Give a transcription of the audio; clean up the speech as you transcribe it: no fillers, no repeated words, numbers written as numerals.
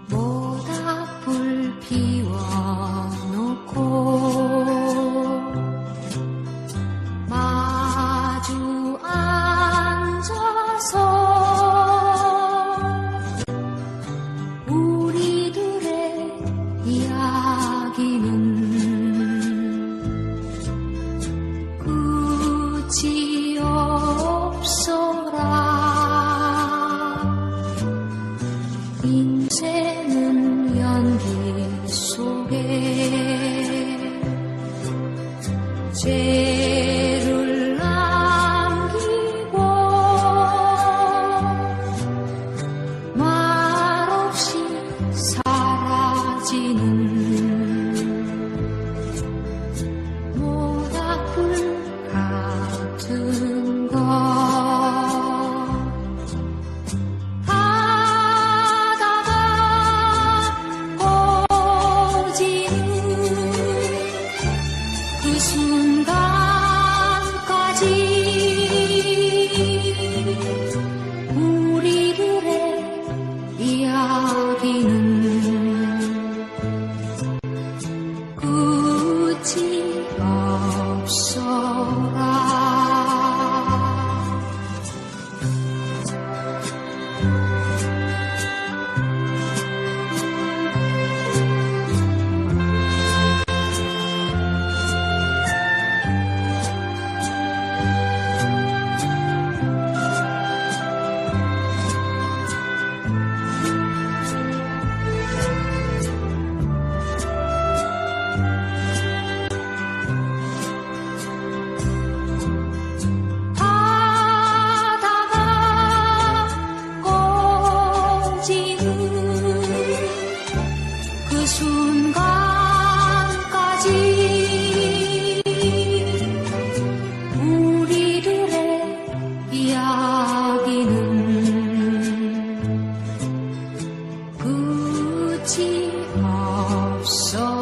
모닥불 피워놓고 마주 앉아서 우리들의 이야기는 끝이 없어라. 인생은 연기 속에 죄를 남기고 말없이 사라지는 모닥불 같은 것. 그 순간까지 우리들의 이야기는 끝이 없어라. 그 순간까지 우리들의 이야기는 끝이 없어.